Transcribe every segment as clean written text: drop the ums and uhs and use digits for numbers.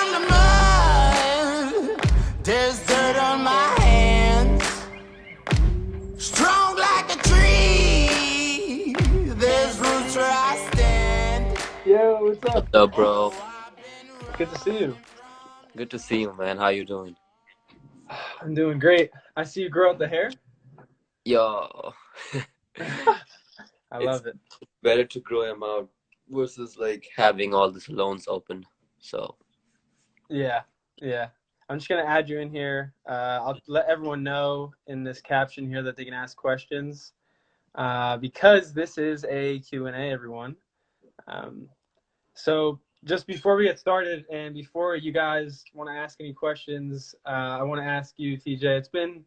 from the mud. There's dirt on my hands. Strong like a tree. There's roots where I stand. Yo, what's What's up? up, bro? Good to see you. Good to see you, man. How you doing? I'm doing great. I see you grow out the hair. Yo, I it's love it. better to grow him out versus like having all the salons open. So, Yeah, yeah. I'm just gonna add you in here. I'll let everyone know in this caption here that they can ask questions because this is a Q&A, everyone. Um, so just before we get started and before you guys want to ask any questions, I want to ask you, TJ. It's been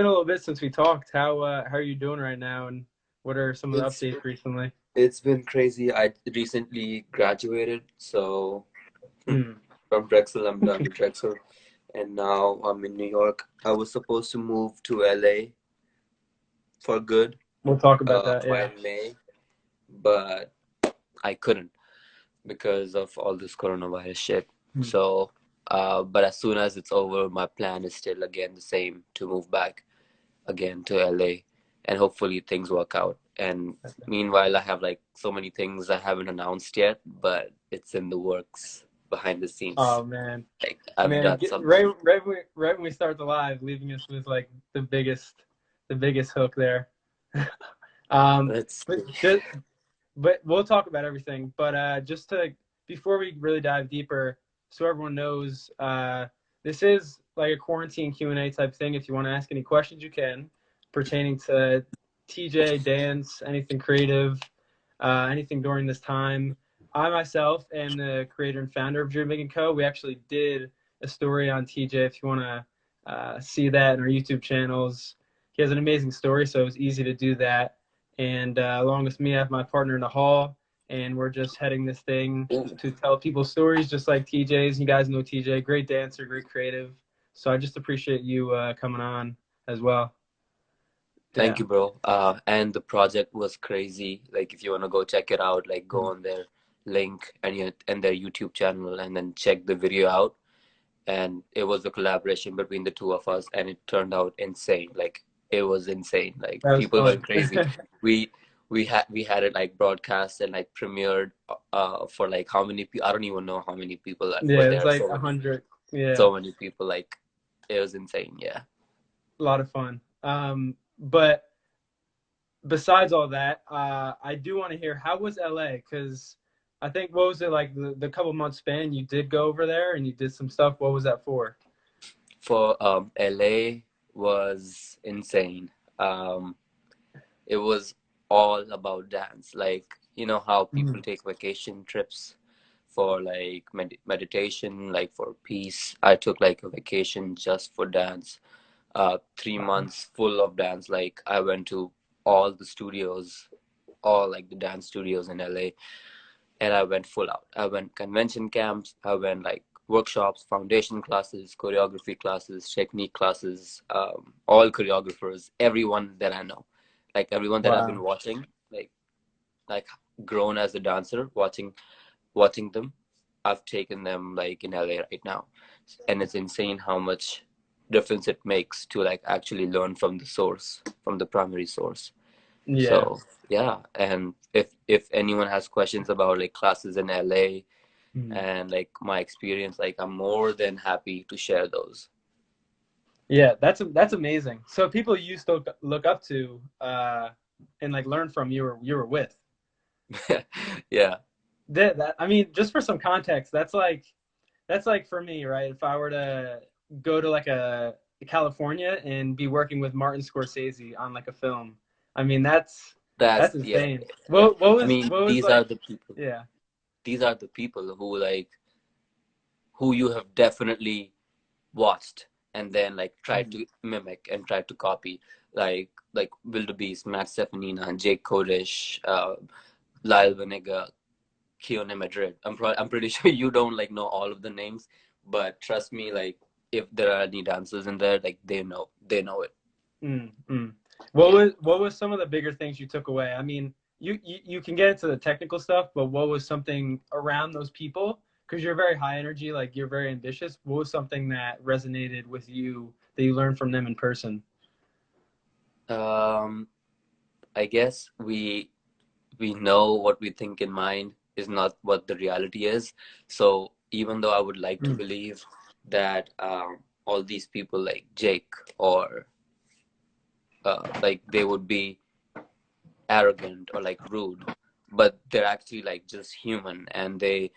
a little bit since we talked. How are you doing right now, and what are some of the it's updates recently? it's been crazy. I recently graduated, so Hmm. from Drexel, I'm done with Drexel, and now I'm in New York. I was supposed to move to LA for good, We'll talk about that. by Yeah. May, but I couldn't because of all this coronavirus shit. Hmm. So, but as soon as it's over, my plan is still again the same to move back again to LA, and hopefully things work out. And meanwhile, I have like so many things I haven't announced yet, but it's in the works behind the scenes. Oh man, Like I've man, done something. right when we start the live, leaving us with like the biggest hook there. um, Let's but see. just, but we'll talk about everything. But just to before we really dive deeper, so everyone knows, this is like a quarantine Q&A type thing. If you want to ask any questions, you can, pertaining to TJ, dance, anything creative, anything during this time. I myself am the creator and founder of Dream Big and Co. We actually did a story on TJ. If you want to see that in our YouTube channels, he has an amazing story, so it was easy to do that. And along with me, I have my partner in the hall, and we're just heading this thing to tell people stories, just like TJ's. You guys know TJ, great dancer, great creative. So I just appreciate you coming on as well. Thank Yeah. you, bro. And the project was crazy. Like, if you want to go check it out, like, go on their link and their YouTube channel, and then check the video out. And it was a collaboration between the two of us, and it turned out insane. Like, it was insane. Like, That was people fun. went crazy. We we had it like broadcast and like premiered for like how many people? I don't even know how many people that were Yeah, it was there. like 100. Yeah, So many people. Like, it was insane. Yeah. a lot of fun. But besides all that, I do want to hear, how was LA? Because I think, what was it like, the couple months span you did go over there and you did some stuff? What was that for? For LA was insane. Um, it was all about dance. Like, you know how people Mm. take vacation trips for like meditation, like for peace. I took like a vacation just for dance. 3 months full of dance. Like I went to all the studios, all like the dance studios in LA, and I went full out. I went convention camps. I went like workshops, foundation classes, choreography classes, technique classes, all choreographers, everyone that I know, like everyone that I've been Wow. watching, like grown as a dancer, watching them. I've taken them like in LA right now, and it's insane how much difference it makes to like actually learn from the source, from the primary source. Yeah. So yeah, and if anyone has questions about like classes in LA Mm. and like my experience, like I'm more than happy to share those. Yeah, that's amazing. So people you used to look up to and like learn from, you were with. Yeah, That I mean, just for some context, that's like for me, right? If I were to go to like a California and be working with Martin Scorsese on like a film, I mean that's yeah, insane. yeah. What I was mean, what was these are like, the people. yeah. These are the people who like who you have definitely watched and then like tried Mm. to mimic and tried to copy, like Wildebeest, Matt Stefanina, Jake Kodesh, Lyle Venega, Keone Madrid. I'm pretty sure you don't like know all of the names, but trust me, like if there are any dancers in there, like they know it. Mm, mm. Yeah. What was some of the bigger things you took away? I mean, you can get into the technical stuff, but what was something around those people because you're very high energy, like you're very ambitious. What was something that resonated with you that you learned from them in person? Um, I guess we know what we think in mind is not what the reality is. So even though I would like to Mm. believe that all these people like Jake or like they would be arrogant or like rude, but they're actually like just human, and they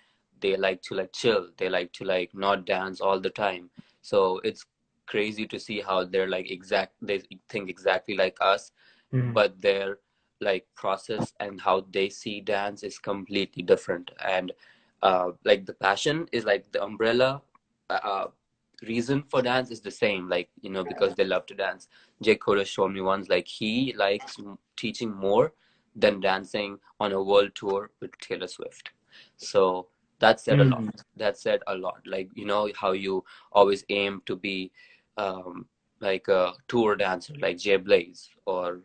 like to like chill, they like to like not dance all the time. So it's crazy to see how they're like they think exactly like us, Mm. but their like process and how they see dance is completely different. And like the passion is like the umbrella uh, reason for dance is the same, like, you know, because they love to dance. Jake Coda showed me once, like he likes teaching more than dancing on a world tour with Taylor Swift. So that said a lot. Mm. That said a lot. Like, you know how you always aim to be um, like a tour dancer, like Jay Blaze or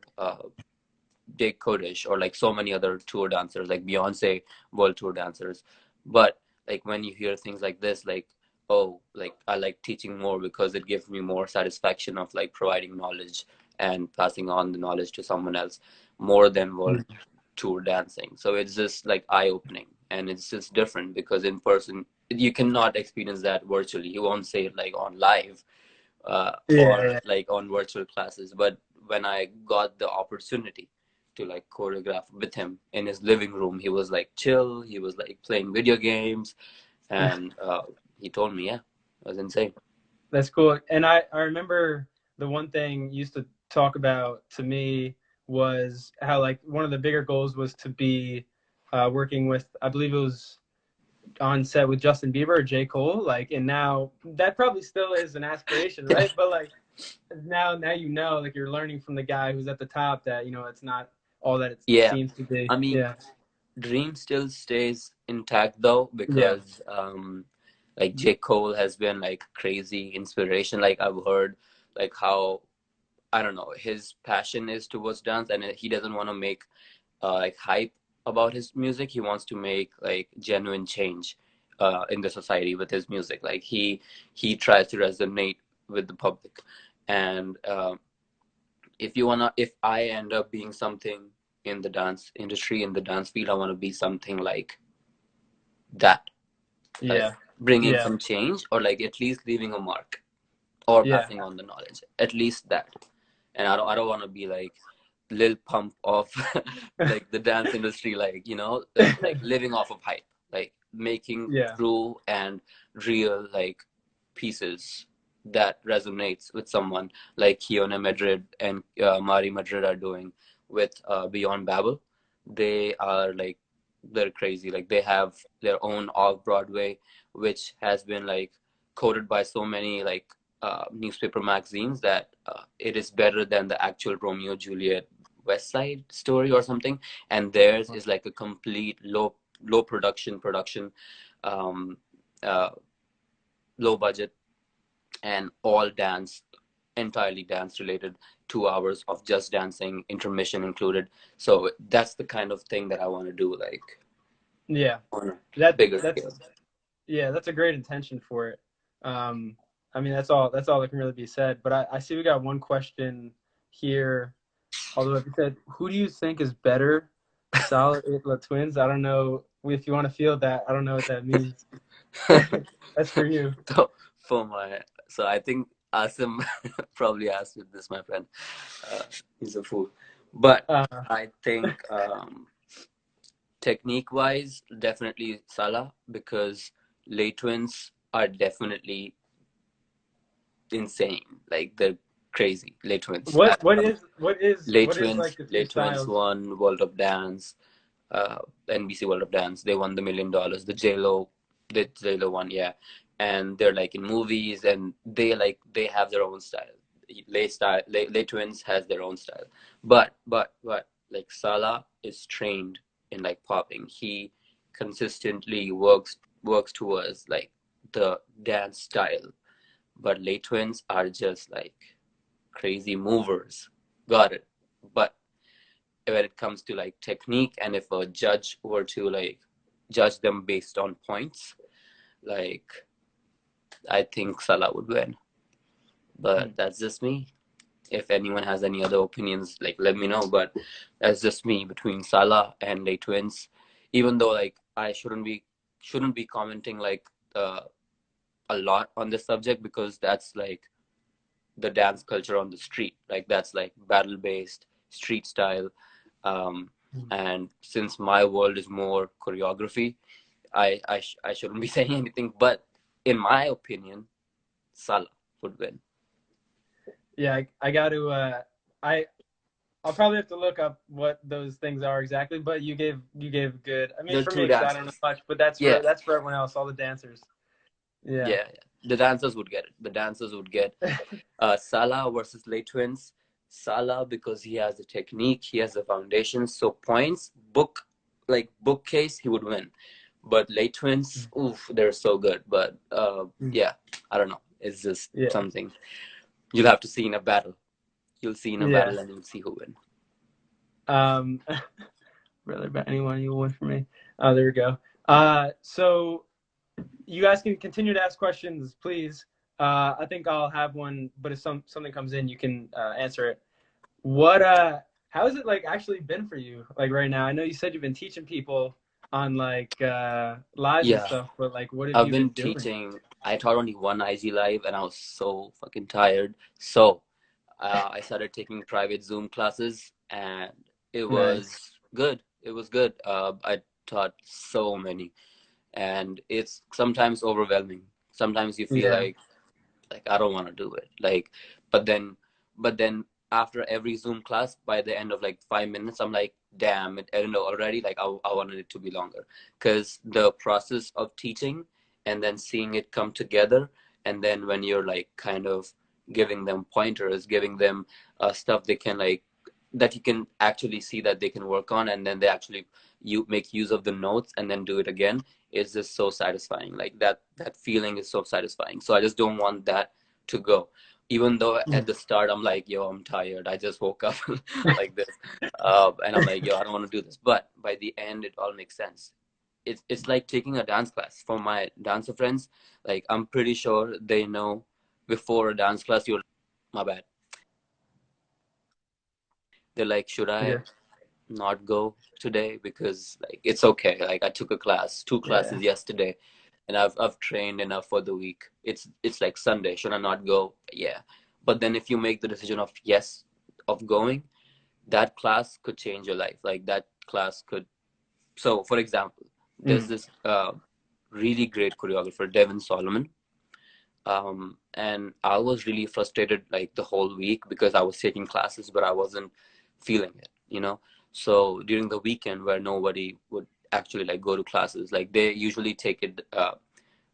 Jake Kodesh, or like so many other tour dancers, like Beyonce world tour dancers. But like when you hear things like this, like, oh, like I like teaching more because it gives me more satisfaction of like providing knowledge and passing on the knowledge to someone else more than world Mm. tour dancing. So it's just like eye opening, and it's just different because in person you cannot experience that virtually. You won't say it like on live Yeah, or yeah. like on virtual classes. But when I got the opportunity to like choreograph with him in his living room, he was like chill, he was like playing video games, and he told me, yeah, it was insane. That's cool. And I remember the one thing you used to talk about to me was how like one of the bigger goals was to be working with, I believe it was on set with Justin Bieber or J. Cole. Like, and now that probably still is an aspiration, right? But like now you know, like you're learning from the guy who's at the top that, you know, it's not all that it Yeah, seems to be. I mean, Yeah. dream still stays intact though, Yeah. because like J. Cole has been like crazy inspiration. Like I've heard like how, I don't know, his passion is towards dance, and he doesn't want to make like hype about his music. He wants to make like genuine change in the society with his music. Like he tries to resonate with the public. And if I end up being something in the dance industry, in the dance field, I want to be something like that, like Yeah. bringing Yeah. some change, or like at least leaving a mark, or Yeah. passing on the knowledge, at least that. And I don't want to be like Lil Pump of like the dance industry, like, you know, like living off of hype, like making Yeah. true and real like pieces that resonates with someone, like Kiona Madrid and Mari Madrid are doing with Beyond Babel. They are like, they're crazy. Like they have their own off Broadway, which has been like quoted by so many like newspaper magazines that it is better than the actual Romeo Juliet West Side Story or something. And theirs is like a complete low production, um, uh, low budget, and all dance, entirely dance related. 2 hours of just dancing, intermission included. So that's the kind of thing that I want to do, like Yeah. on a That bigger that's scale. Yeah, that's a great intention for it. I mean, that's all that can really be said. But I see we got one question here. Although if you said, who do you think is better, Sala or the twins? I don't know if you want to feel that. I don't know what that means. That's for you. So for my, so I think Asim probably asked with this, my friend. Uh, he's a fool. But Uh, I think technique wise, definitely Salah, because late twins are definitely insane. Like they're crazy. Late twins. what is like the two Late twins styles? won World of Dance, uh, NBC World of Dance. They won the $1 million. The J Lo one, yeah. And they're like in movies, and they have their own style. Late twins has their own style. But like Salah is trained in like popping. He consistently works towards like the dance style. But late twins are just like crazy movers. Got it. But when it comes to like technique, and if a judge were to like judge them based on points, like I think Salah would win. But Mm. that's just me. If anyone has any other opinions, like let me know. But that's just me between Salah and the twins. Even though like I shouldn't be commenting like a lot on this subject because that's like the dance culture on the street. Like that's like battle based street style. Um, Mm. and since my world is more choreography, I shouldn't be saying anything. But in my opinion, Salah would win. Yeah, I got to. I I'll probably have to look up what those things are exactly. But you gave good. I mean, The for two me, because I don't know dancers. much, but that's Yeah, for everyone else, all the dancers. Yeah. yeah, yeah. The dancers would get it. The dancers would get Salah versus Lay Twins. Salah because he has the technique, he has the foundation. So points, bookcase, he would win. But Lay Twins, oof, they're so good. But Mm. yeah, I don't know. It's just Yeah. something you'll have to see in a battle. You'll see in a Yeah. battle and you'll see who win. Um, really about anyone you win for me. Oh, there we go. So you guys can continue to ask questions, please. I think I'll have one, but if something comes in, you can answer it. What how has it like actually been for you like right now? I know you said you've been teaching people on like lives and Yeah, stuff, but like what have I've you been been doing? teaching. I taught only one IG live and I was so fucking tired. So I started taking private Zoom classes, and it Nice. was good. It was good. I taught so many, and it's sometimes overwhelming. Sometimes you feel Yeah. like I don't want to do it. Like, but then, but then after every Zoom class, by the end of like 5 minutes, I'm like, damn, it ended already. Like I wanted it to be longer, because the process of teaching and then seeing it come together, and then when you're like kind of giving them pointers, giving them stuff they can like that you can actually see that they can work on, and then they actually you make use of the notes and then do it again, is just so satisfying. Like that feeling is so satisfying. So I just don't want that to go. Even though at the start I'm like, yo, I'm tired. I just woke up like this, and I'm like, yo, I don't want to do this. But by the end, it all makes sense. It's like taking a dance class. For my dancer friends, like I'm pretty sure they know before a dance class, you're my bad. They're like, should I Yeah. not go today? Because like it's okay. Like I took a class, two Yeah. classes yesterday, and I've trained enough for the week. It's like Sunday. Should I not go? Yeah. But then if you make the decision of yes, of going, that class could change your life. Like that class could. So for example, there's Mm. this really great choreographer, Devin Solomon. And I was really frustrated like the whole week because I was taking classes, but I wasn't feeling it. So during the weekend where nobody would actually like go to classes, like they usually take it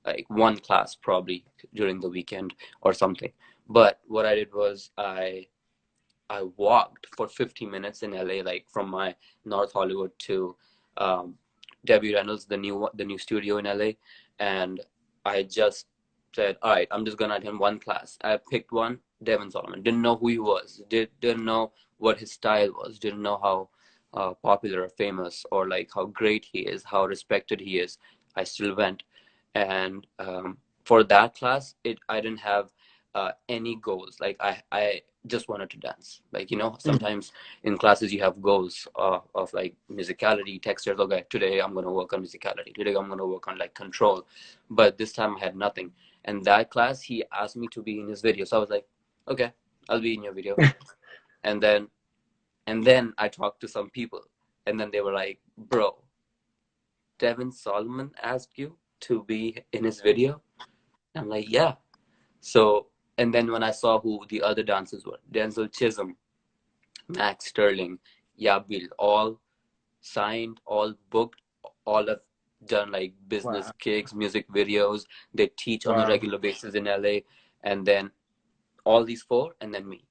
like one class probably during the weekend or something. But what I did was I walked for 50 minutes in LA, like from my North Hollywood to um, Debbie Reynolds, the new studio in LA, and I just said, all right, I'm just gonna attend one class. I picked one, Devin Solomon. Didn't know who he was. Didn't know what his style was. Didn't know how popular or famous or like how great he is, how respected he is. I still went, and for that class, I didn't have any goals. Like I just wanted to dance. Like Mm. sometimes in classes you have goals of like musicality, textures. Okay, today I'm gonna work on musicality. Today I'm gonna work on like control. But this time I had nothing. And that class, he asked me to be in his video. So I was like, okay, I'll be in your video. And then I talked to some people, and then they were like, bro, Devin Solomon asked you to be in his video. I'm like, yeah. So, and then when I saw who the other dancers were, Denzel Chisholm, Max Sterling, Yabil, all signed, all booked, all have done like business Wow. gigs, music videos. They teach on a Wow. regular basis in LA. And then all these four, and then me.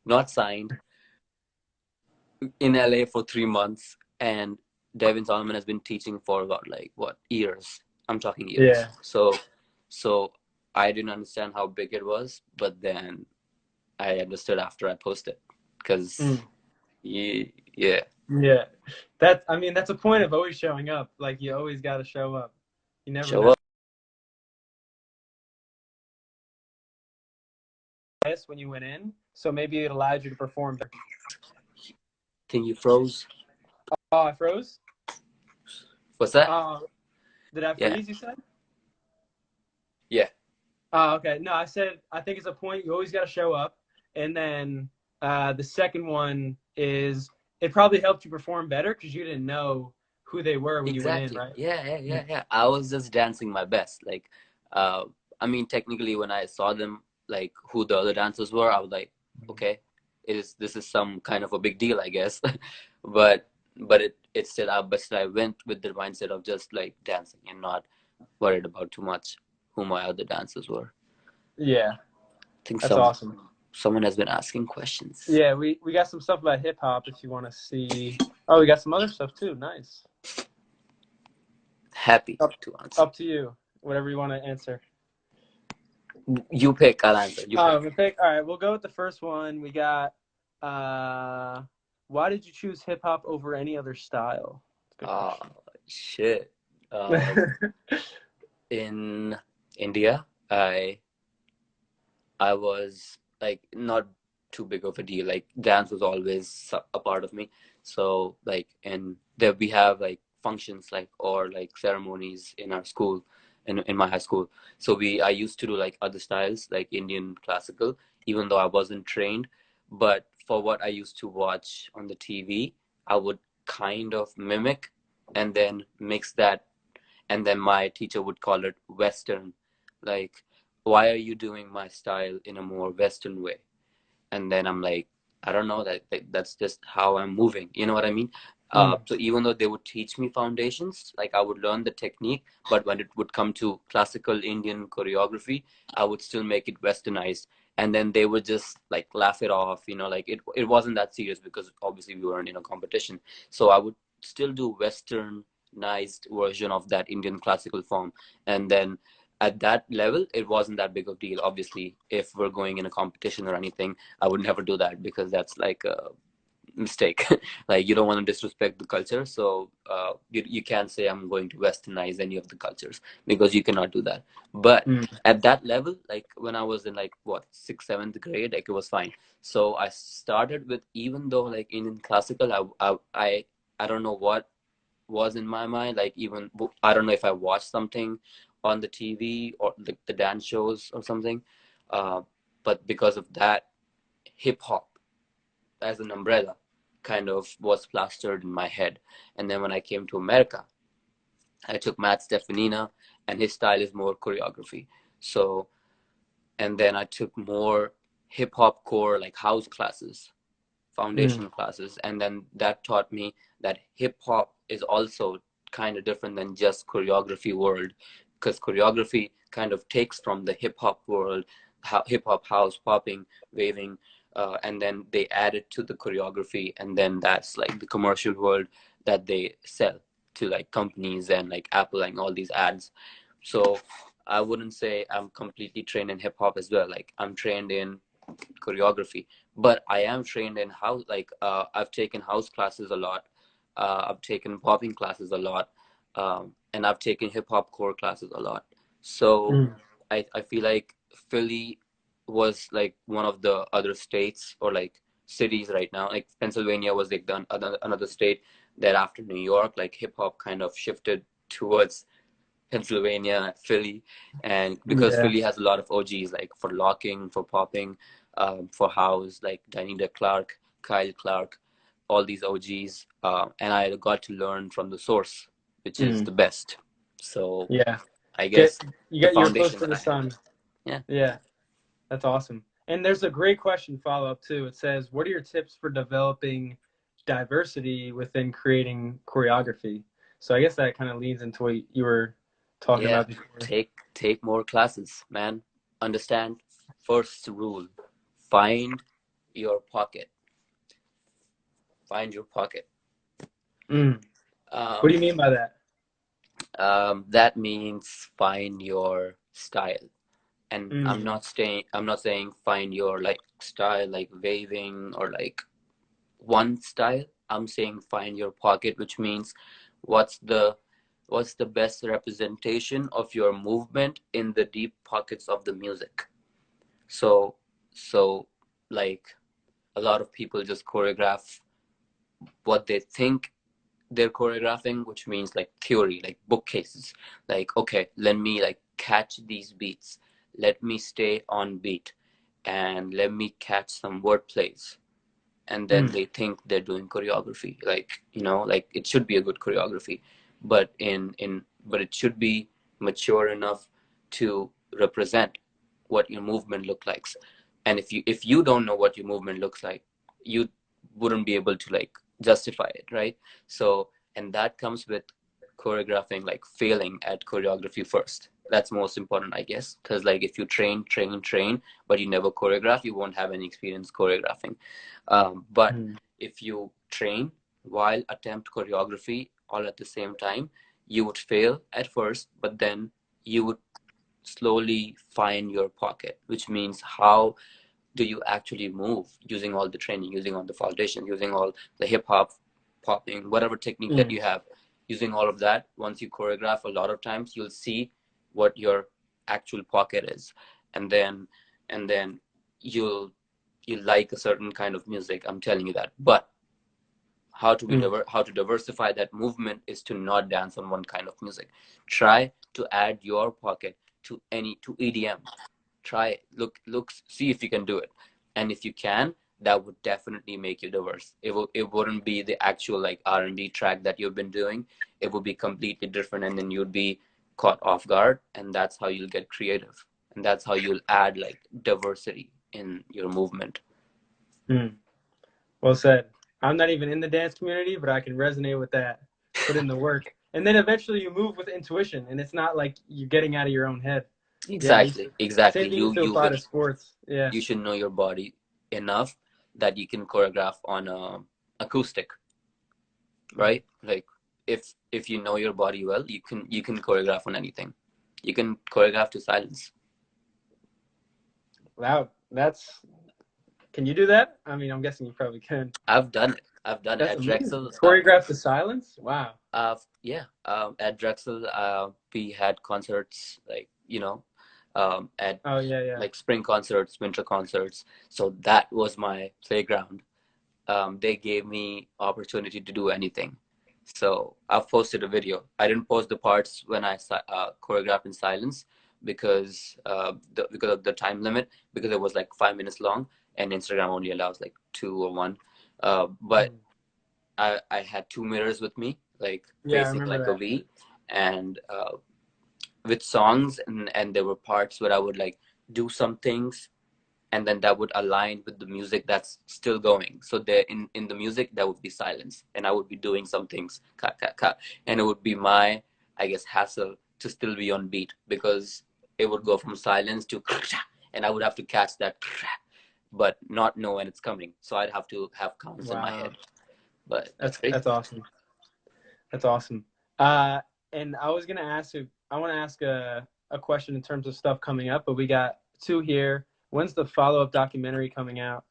Not signed, in LA for 3 months. And Devin Solomon has been teaching for about like what, years? I'm talking years. Yeah. So I didn't understand how big it was, but then I understood after I posted, because Mm. yeah, yeah, Yeah. I mean, that's a point of always showing up. Like you always got to show up. You never show know. up. when you went in, so maybe it allowed you to perform better. Think you froze. Oh, I froze. What's that? Did I Yeah. freeze? You said. Yeah. Oh, okay. No, I said I think it's a point. You always got to show up, and then the second one is it probably helped you perform better because you didn't know who they were when you went in, Exactly. right? Yeah. I was just dancing my best. Like, uh, I mean, technically, when I saw them, like who the other dancers were, I was like, okay, this is some kind of a big deal, I guess. but it still, but still, I went with the mindset of just like dancing and not worried about too much who my other dancers were. Yeah, I think that's awesome. someone has been asking questions. Yeah, we got some stuff about hip hop if you want to see. Oh, we got some other stuff too. Nice. Happy Up, to answer. up to you. Whatever you want to answer. You pick, I'll answer. You pick. All right, we'll go with the first one. We got. Why did you choose hip hop over any other style? Good Oh, question. shit. In India, I was like not too big of a deal. Like dance was always a part of me. So like, and there we have like functions like or like ceremonies in our school, in my high school. So I used to do like other styles like Indian classical, even though I wasn't trained. But for what I used to watch on the TV, I would kind of mimic and then mix that, and then my teacher would call it Western, like, why are you doing my style in a more Western way? And then I'm like, I don't know, that's just how I'm moving, you know what I mean? So even though they would teach me foundations, like I would learn the technique, but when it would come to classical Indian choreography, I would still make it westernized, and then they would just like laugh it off, you know, like it wasn't that serious because obviously we weren't in a competition. So I would still do westernized version of that Indian classical form, and then at that level it wasn't that big of deal. Obviously if we're going in a competition or anything, I would never do that because that's like a mistake. Like you don't want to disrespect the culture, so you can't say I'm going to westernize any of the cultures because you cannot do that. But at that level, like when I was in like what, sixth, seventh grade, like it was fine. So I started with, even though like Indian classical, I don't know what was in my mind, like even I don't know if I watched something on the TV or the dance shows or something, uh, but because of that, hip hop as an umbrella kind of was plastered in my head. And then when I came to America, I took Matt Stefanina, and his style is more choreography. So, and then I took more hip hop core, like house classes, foundation classes, and then that taught me that hip hop is also kind of different than just choreography world, because choreography kind of takes from the hip hop world, hip hop, house, popping, waving, and then they add it to the choreography, and then that's like the commercial world that they sell to like companies and like Apple and all these ads. So I wouldn't say I'm completely trained in hip hop as well. Like I'm trained in choreography, but I am trained in house. Like I've taken house classes a lot. I've taken popping classes a lot, and I've taken hip hop core classes a lot. So I feel like Philly was like one of the other states or like cities right now. Like Pennsylvania was like another state that after New York, like hip hop kind of shifted towards Pennsylvania, Philly, and because Yeah. Philly has a lot of OGs like for locking, for popping, for house, like Danita Clark, Kyle Clark, all these OGs, and I got to learn from the source, which is the best. So Yeah. I guess the You're close foundation to that the I have. sun. Yeah. Yeah, that's awesome. And there's a great question follow up too. It says, "What are your tips for developing diversity within creating choreography?" So I guess that kind of leads into what you were talking Yeah, about before. take more classes, man. Understand first rule. Find your pocket. Find your pocket. What do you Um, mean by that? that means find your style. And Mm. I'm not saying find your like style like waving or like one style. I'm saying find your pocket, which means what's the what's the best representation of your movement in the deep pockets of the music. So So like a lot of people just choreograph what they think they're choreographing, which means like theory, like bookcases. Like, okay, let me like catch these beats. Let me stay on beat and let me catch some word plays. And then Mm. they think they're doing choreography. Like, you know, like it should be a good choreography, but but it should be mature enough to represent what your movement looks like. And if you don't know what your movement looks like, you wouldn't be able to like justify it, right? So, and that comes with choreographing, like failing at choreography first. That's most important, I guess, because like if you train, but you never choreograph, you won't have any experience choreographing. But Mm. if you train while attempt choreography all at the same time, you would fail at first, but then you would slowly find your pocket, which means how do you actually move using all the training, using all the foundation, using all the hip hop, popping, whatever technique that Mm. you have, using all of that. Once you choreograph a lot of times, you'll see what your actual pocket is, and then you'll you like a certain kind of music. I'm telling you that. But Mm. how to diversify that movement is to not dance on one kind of music. Try to add your pocket to EDM. Try it. Look, see if you can do it. And if you can, that would definitely make you diverse. It wouldn't be the actual like R&B track that you've been doing. It would be completely different, and then you'd be caught off guard, and that's how you'll get creative, and that's how you'll add like diversity in your movement. Mm. Well said. I'm not even in the dance community, but I can resonate with that. Put in the work. And then eventually you move with intuition, and it's not like you're getting out of your own head. Yeah. Exactly. Same thing used to apply to sports. Yeah. You should know your body enough that you can choreograph on acoustic, Mm. right? Like if you know your body well, you can choreograph on anything. You can choreograph to silence. Wow. Can you do that? I mean, I'm guessing you probably can. I've done it. I've done it That's at amazing. Drexel. Choreograph to silence? Wow. Yeah. At Drexel, we had concerts like at Oh, yeah, yeah. like spring concerts, winter concerts. So that was my playground. They gave me opportunity to do anything. So I've posted a video. I didn't post the parts when I choreographed in silence because of the time limit, because it was like 5 minutes long, and Instagram only allows like two or one. But Mm. I had two mirrors with me, like Yeah, I facing remember like a that. V, and with songs, and there were parts where I would like do some things, and then that would align with the music that's still going. So there in the music there would be silence, and I would be doing some things, and it would be my, I guess, hassle to still be on beat, because it would go from silence to and I would have to catch that but not know when it's coming. So I'd have to have counts in my Wow. head. But it's That's crazy. awesome. That's awesome. Uh, and I was gonna ask you. I want to ask a question in terms of stuff coming up, but we got two here. When's the follow-up documentary coming out?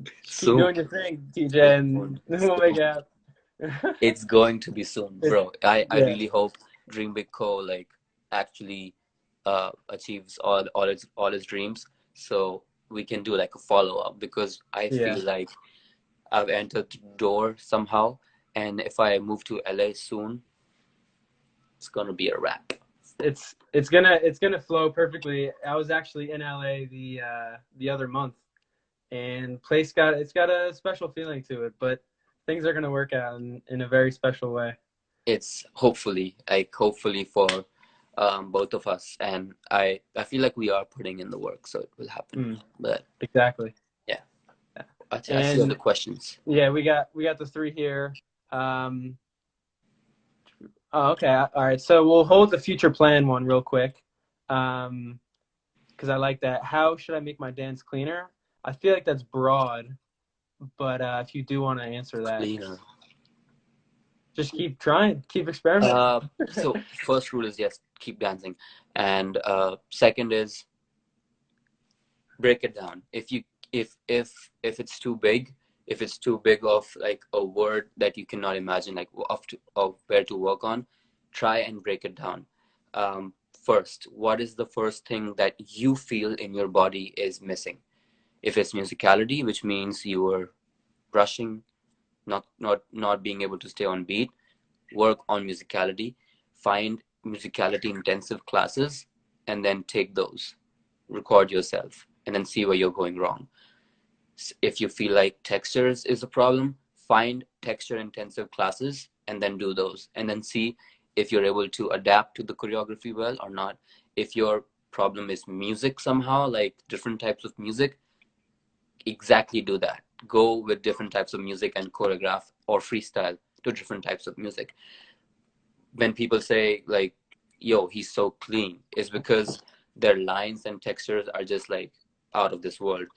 Just keep Soon. doing your thing, TJ, and we'll make Soon. it happen. It's going to be soon, It's, bro. I yeah, really hope Dream Big Co like actually achieves all its dreams, so we can do like a follow up, because I yeah. feel like I've entered the door somehow, and if I move to LA soon, it's gonna be a wrap. It's gonna flow perfectly. I was actually in LA the other month, and place got a special feeling to it, but things are gonna work out in a very special way. It's hopefully for both of us, and I feel like we are putting in the work, so it will happen. Mm, But exactly. yeah, I see all the And questions. yeah, we got the three here. Um, oh, okay. All right. So we'll hold the future plan one real quick, because I like that. How should I make my dance cleaner? I feel like that's broad, but if you do want to answer that, Cleaner. just keep trying, keep experimenting. So first rule is yes, keep dancing, and second is break it down. If it's too big, if it's too big of like a word that you cannot imagine, like of where to work on, try and break it down. first. What is the first thing that you feel in your body is missing? If it's musicality, which means you were rushing, not being able to stay on beat, work on musicality, find musicality intensive classes, and then take those, record yourself, and then see where you're going wrong. If you feel like textures is a problem, find texture intensive classes and then do those, and then see if you're able to adapt to the choreography well or not. If your problem is music somehow, like different types of music, exactly do that. Go with different types of music and choreograph or freestyle to different types of music. When people say like, yo, he's so clean, is because their lines and textures are just like out of this world,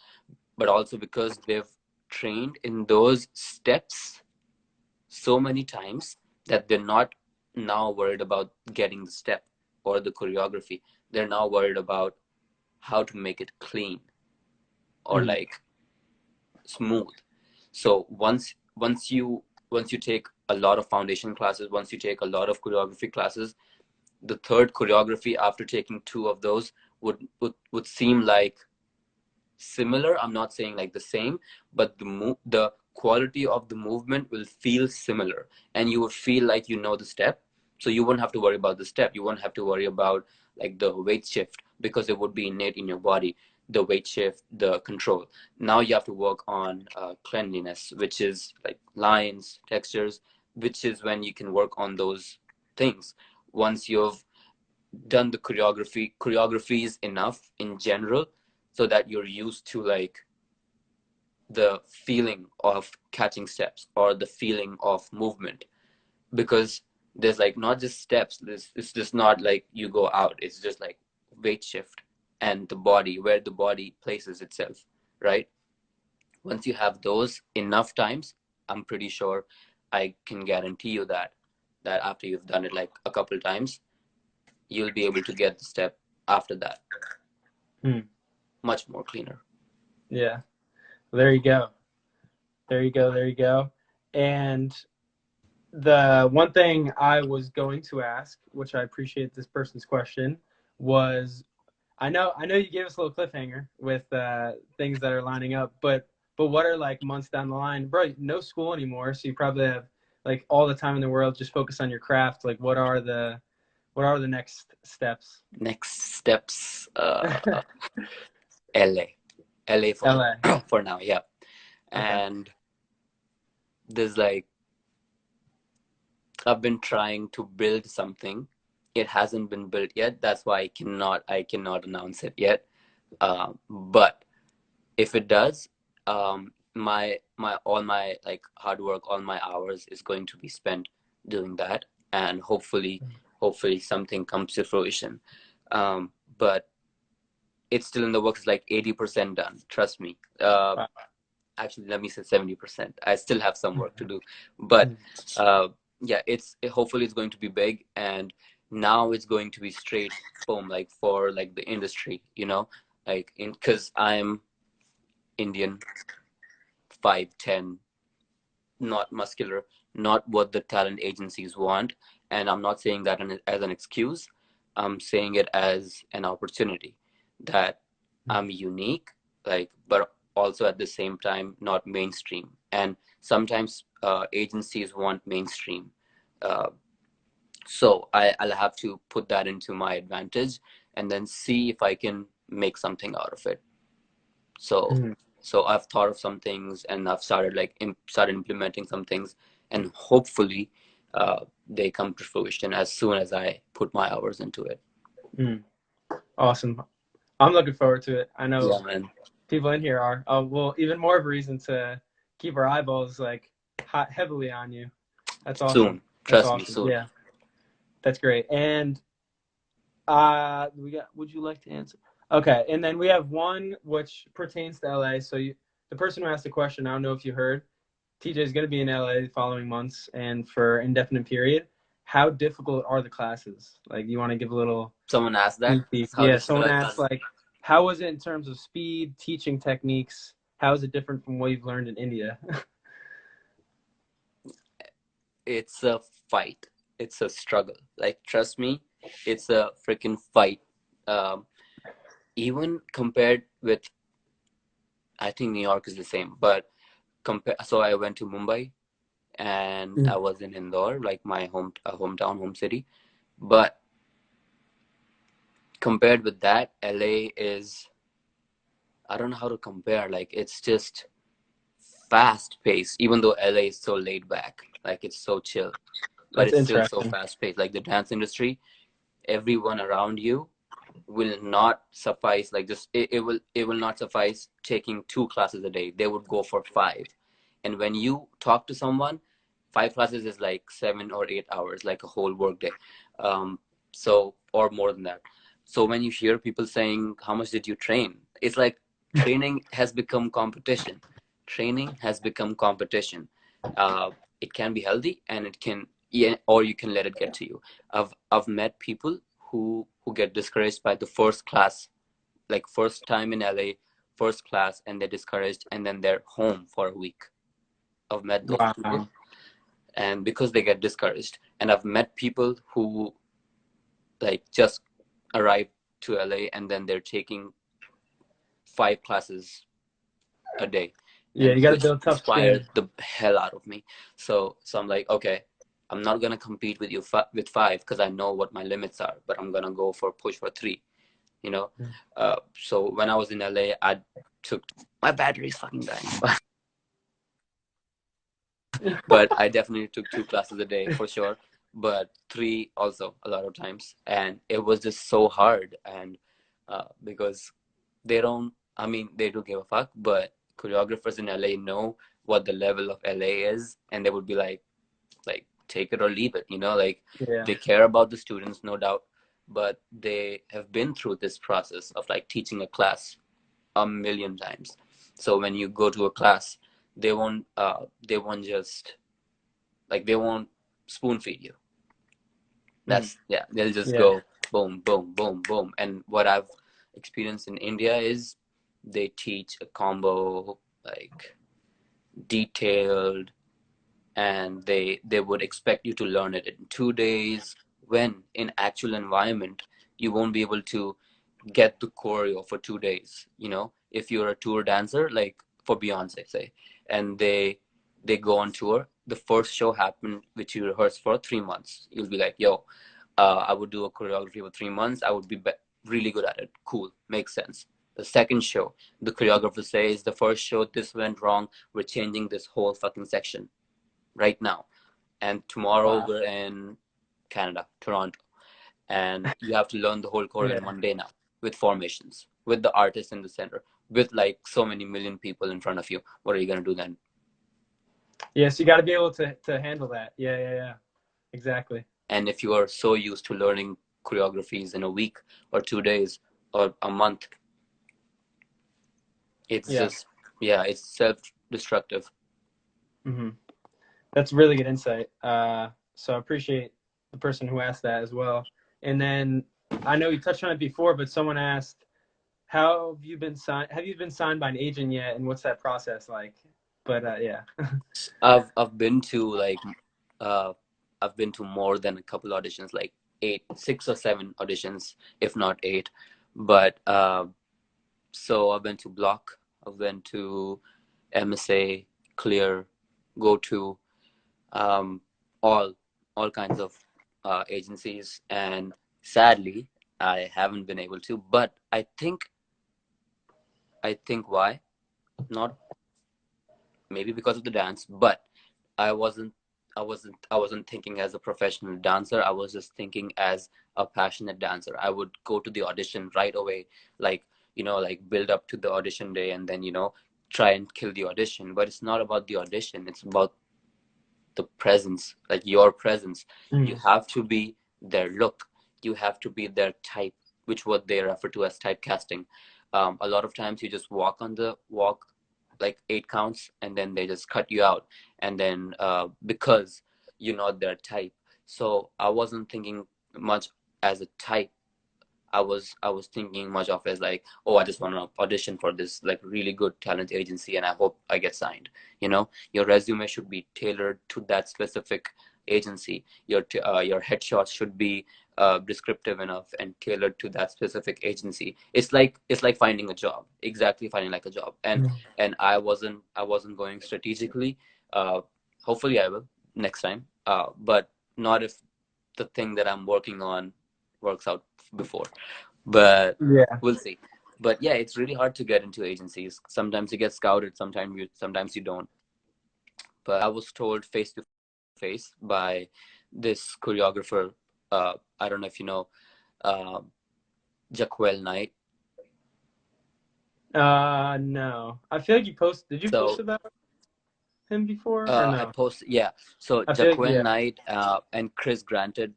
but also because they've trained in those steps so many times that they're not now worried about getting the step or the choreography. They're now worried about how to make it clean or like smooth. So once you take a lot of foundation classes, once you take a lot of choreography classes, the third choreography after taking two of those would seem like similar. I'm not saying like the same, but the quality of the movement will feel similar, and you would feel like you know the step. So you won't have to worry about the step. You won't have to worry about like the weight shift, because it would be innate in your body. The weight shift, the control. Now you have to work on cleanliness, which is like lines, textures, which is when you can work on those things. Once you've done the choreography is enough in general, so that you're used to like the feeling of catching steps or the feeling of movement. Because there's like not just steps, it's just not like you go out, it's just like weight shift and the body, where the body places itself, right? Once you have those enough times, I'm pretty sure, I can guarantee you that after you've done it like a couple times, you'll be able to get the step after that much more cleaner. Yeah. There you go. There you go. There you go. And the one thing I was going to ask, which I appreciate this person's question, was I know you gave us a little cliffhanger with things that are lining up, but what are like months down the line, bro? No school anymore, so you probably have like all the time in the world. Just focus on your craft. Like, what are the next steps? Next steps, LA for LA. for now, yeah. Okay. And there's like, I've been trying to build something. It hasn't been built yet. That's why I cannot announce it yet. But if it does, my all my like hard work, all my hours is going to be spent doing that, and hopefully something comes to fruition. But it's still in the works, like 80% done. Trust me. Wow. Actually, let me say 70%. I still have some work to do, but uh, yeah, hopefully it's going to be big, and now it's going to be straight boom, like for like the industry, like because I'm Indian, 5'10", not muscular, not what the talent agencies want. And I'm not saying that as an excuse. I'm saying it as an opportunity, that I'm unique, like, but also at the same time not mainstream. And sometimes agencies want mainstream. Uh, so I'll have to put that into my advantage, and then see if I can make something out of it. So Mhm. so I've thought of some things, and I've started like started implementing some things, and hopefully they come to fruition as soon as I put my hours into it. Mm. Awesome. I'm looking forward to it. I Yeah, know man. people in here are. Well, even more of a reason to keep our eyeballs like hot, heavily on you. That's awesome. Soon. That's Trust me, awesome. soon. Yeah, that's great. And we got. Would you like to answer? Okay, and then we have one which pertains to LA. So the person who asked the question, I don't know if you heard, TJ is going to be in LA the following months and for indefinite period. How difficult are the classes? Like, you want to give a little Someone asked that. sneak peek? How Yeah, difficult someone are asked classes? like, how is it in terms of speed, teaching techniques? How is it different from what you've learned in India? It's a fight. It's a struggle. Like, trust me, It's a freaking fight. Um, Even compared with, I think New York is the same, but so I went to Mumbai and I was in Indore, like my hometown, home city. But compared with that, LA is, I don't know how to compare. Like it's just fast paced, even though LA is so laid back, like it's so chill, but That's it's still so interesting. fast paced. Like the dance industry, everyone around you will not suffice, like just it will not suffice taking 2 classes a day. They would go for 5. And when you talk to someone, 5 classes is like 7 or 8 hours, like a whole work day. So or more than that. So when you hear people saying how much did you train, it's like training has become competition. Training has become competition. It can be healthy, and it can, yeah, or you can let it get to you. I've met people who get discouraged by the first class, like first time in LA, first class, and they're discouraged, and then they're home for a week. I've met those people, Wow. and because they get discouraged. And I've met people who like just arrived to LA and then they're taking 5 classes a day, Yeah, and you got to which build tough skin. inspired the hell out of me. So I'm like, okay, I'm not gonna compete with you with 5 because I know what my limits are, but I'm gonna go for push for 3. You know, so when I was in LA, I took, my battery's fucking dying, but I definitely took 2 classes a day for sure, but 3 also a lot of times, and it was just so hard. And because they don't, I mean, they do give a fuck, but choreographers in LA know what the level of LA is, and they would be like take it or leave it, like Yeah. they care about the students, no doubt, but they have been through this process of like teaching a class a million times. So when you go to a class, they won't just, like, they won't spoon feed you. That's, yeah, they'll just Yeah. go boom, boom, boom, boom. And what I've experienced in India is they teach a combo, like detailed, and they would expect you to learn it in 2 days, when in actual environment you won't be able to get the choreo for 2 days. If you're a tour dancer, like for Beyonce, say, and they go on tour, the first show happened, which you rehearse for 3 months. You'll be like, yo, I would do a choreography for 3 months. I would be really good at it. Cool, makes sense. The second show, the choreographer says, the first show, this went wrong. We're changing this whole fucking section right now. And tomorrow Wow. we're in Canada, Toronto, and you have to learn the whole choreo in Yeah. one day now, with formations, with the artist in the center, with like so many million people in front of you. What are you gonna do then? Yes, you got to be able to handle that. Yeah, yeah, yeah. Exactly. And if you are so used to learning choreographies in a week or 2 days or a month, it's Yeah. just, yeah, it's self-destructive. Hmm. That's really good insight. So I appreciate the person who asked that as well. And then I know you touched on it before, but someone asked, "How have you been signed? Have you been signed by an agent yet? And what's that process like?" But yeah. I've been to like, uh I've been to more than a couple auditions, like 6 or 7 auditions, if not 8. But so I've been to Block, I've been to MSA, Clear, Go To, um, all all kinds of agencies, and sadly, I haven't been able to. But I think why not? Maybe because of the dance, but I wasn't I wasn't thinking as a professional dancer. I was just thinking as a passionate dancer. I would go to the audition right away, like, like build up to the audition day, and then, try and kill the audition. But it's not about the audition, it's about the presence, like your presence. You Mm. have to be their look, you have to be their type, which what they refer to as typecasting. A lot of times you just walk like 8 counts, and then they just cut you out, and then because you're not their type. So I wasn't thinking much as a type. I was thinking much of as like, oh, I just want to audition for this like really good talent agency and I hope I get signed. Your resume should be tailored to that specific agency. Your headshots should be descriptive enough and tailored to that specific agency. It's like finding a job, exactly finding like a job. And I wasn't going strategically. Hopefully I will next time. But not if the thing that I'm working on works out before. But Yeah. we'll see. But yeah, it's really hard to get into agencies. Sometimes you get scouted, sometimes you don't. But I was told face to face by this choreographer. I don't know if you know uh, Jaquel Knight. No. I feel like you post. Did you post So about him before or I no? posted, yeah. So I feel like Jaquel yeah. Knight and Chris Granted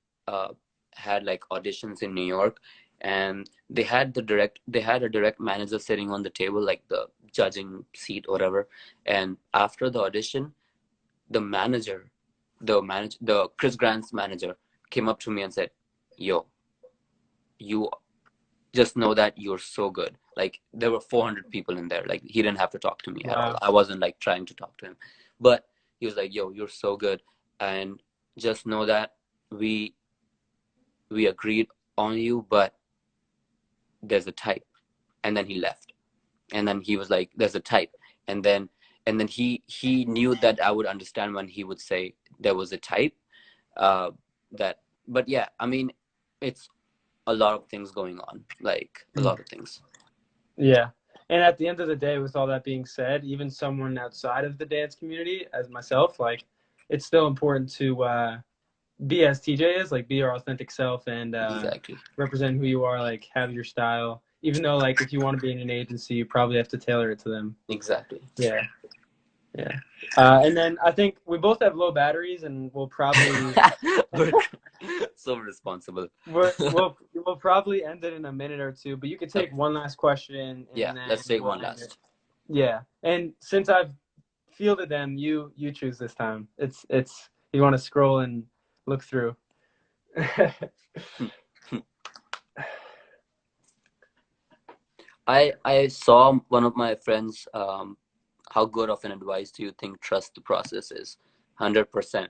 had like auditions in New York, and they had a direct manager sitting on the table, like the judging seat, or whatever. And after the audition, the manager, the Chris Grant's manager, came up to me and said, "Yo, you just know that you're so good." Like there were 400 people in there. Like he didn't have to talk to me at all. Wow. I wasn't like trying to talk to him, but he was like, "Yo, you're so good, and just know that we we agreed on you, but there's a type." And then he left. And then he was like, "There's a type." And then he knew that I would understand when he would say there was a type. Uh, that, but yeah, I mean, it's a lot of things going on, like a lot of things. Yeah. And at the end of the day, with all that being said, even someone outside of the dance community, as myself, like it's still important to be as TJ is, like be your authentic self and Exactly. represent who you are, like have your style. Even though like if you want to be in an agency, you probably have to tailor it to them. Exactly. Yeah. Yeah. And then I think we both have low batteries and we'll probably We're so responsible. we'll probably end it in a minute or two, but you could take Okay. one last question Yeah, and then let's take we'll one end it. last. Yeah. And since I've fielded them, you choose this time. It's you want to scroll and look through. I saw one of my friends. How good of an advice do you think trust the process is? 100%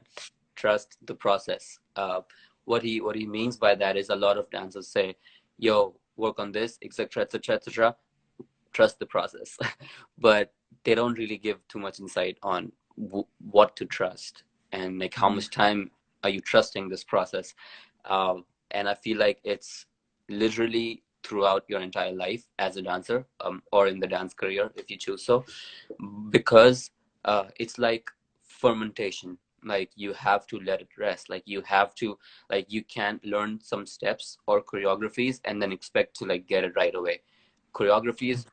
trust the process. What he means by that is a lot of dancers say, "Yo, work on this, etc., etc., etc." Trust the process, but they don't really give too much insight on what to trust and like how much time are you trusting this process. And I feel like it's literally throughout your entire life as a dancer, or in the dance career if you choose so, because it's like fermentation. Like you have to let it rest. Like you have to, like you can't learn some steps or choreographies and then expect to like get it right away. Choreographies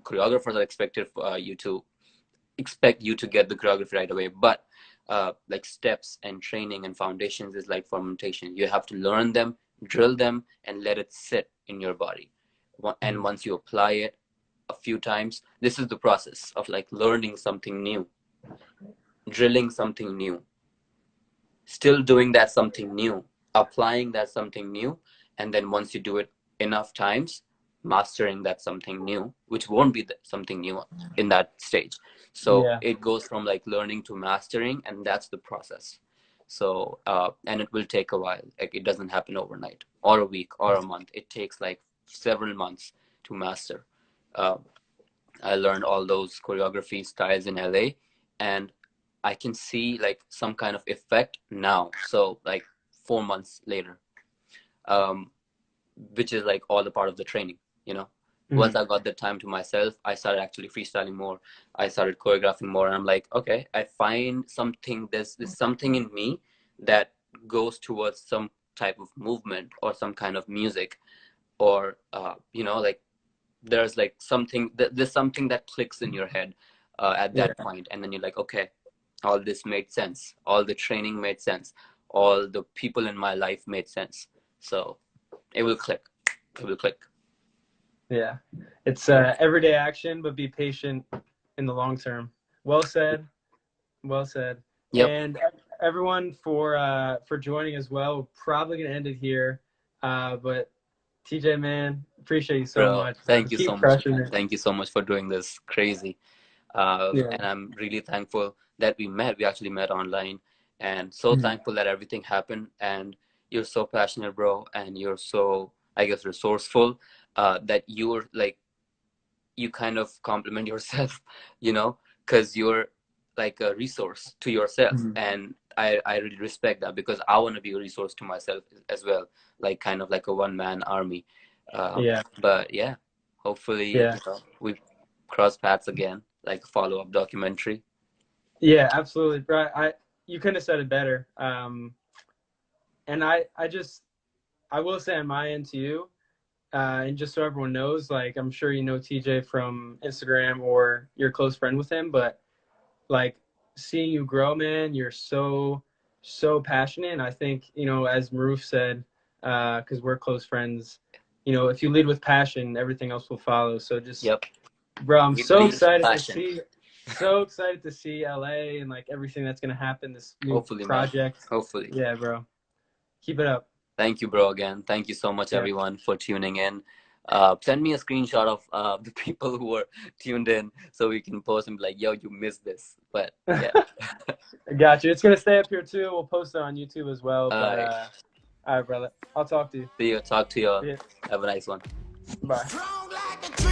Choreographers are expect you to get the choreography right away, but like steps and training and foundations is like fermentation. You have to learn them, drill them, and let it sit in your body. And once you apply it a few times, this is the process of like learning something new, drilling something new, still doing that something new, applying that something new, and then once you do it enough times, mastering that something new, which won't be something new in that stage. So Yeah. it goes from like learning to mastering, and that's the process. So and it will take a while. Like it doesn't happen overnight or a week or a month. It takes like several months to master. uh, I learned all those choreography styles in LA, and I can see like some kind of effect now. So like 4 months later, um, which is like all the part of the training, you know. Once I got the time to myself, I started actually freestyling more. I started choreographing more, and I'm like, okay, I find something. There's something in me that goes towards some type of movement or some kind of music, or like there's something that clicks in your head at Yeah. that point, and then you're like, okay, all this made sense, all the training made sense, all the people in my life made sense. So it will click. It will click. Yeah. It's everyday action, but be patient in the long term. Well said. Well said. Yep. And everyone for joining as well. We're probably gonna end it here. But TJ, man, appreciate you so Bro, much, bro. thank you so Keep much, crushing man. it. Thank you so much for doing this crazy. Yeah. And I'm really thankful that we met. We actually met online, and so Mhm. thankful that everything happened. And you're so passionate, bro, and you're so, I guess, resourceful. That you're like, you kind of compliment yourself, you know, because you're like a resource to yourself, Mhm. and I really respect that because I want to be a resource to myself as well, like kind of like a one-man army. Yeah. But yeah, hopefully, Yeah. we cross paths again, like a follow-up documentary. Yeah, absolutely, bro. You couldn't have said it better. And I will say on my end to you, and just so everyone knows, like I'm sure you know TJ from Instagram or you're a close friend with him, but like seeing you grow, man, you're so passionate. And I think as Maruf said, because we're close friends, if you lead with passion, everything else will follow. So just, Yep. bro, I'm We so lead with excited to passion. see, LA and like everything that's gonna happen. This new Hopefully, man. project. Hopefully. Yeah, bro, keep it up. Thank you, bro, again. Thank you so much, Yeah. everyone, for tuning in. Send me a screenshot of the people who were tuned in so we can post and be like, yo, you missed this. But yeah. I got you. It's gonna stay up here too. We'll post it on YouTube as well. All But right. all right, brother. I'll talk to you. See you. Talk to you. See ya. Have a nice one. Bye. Strong like a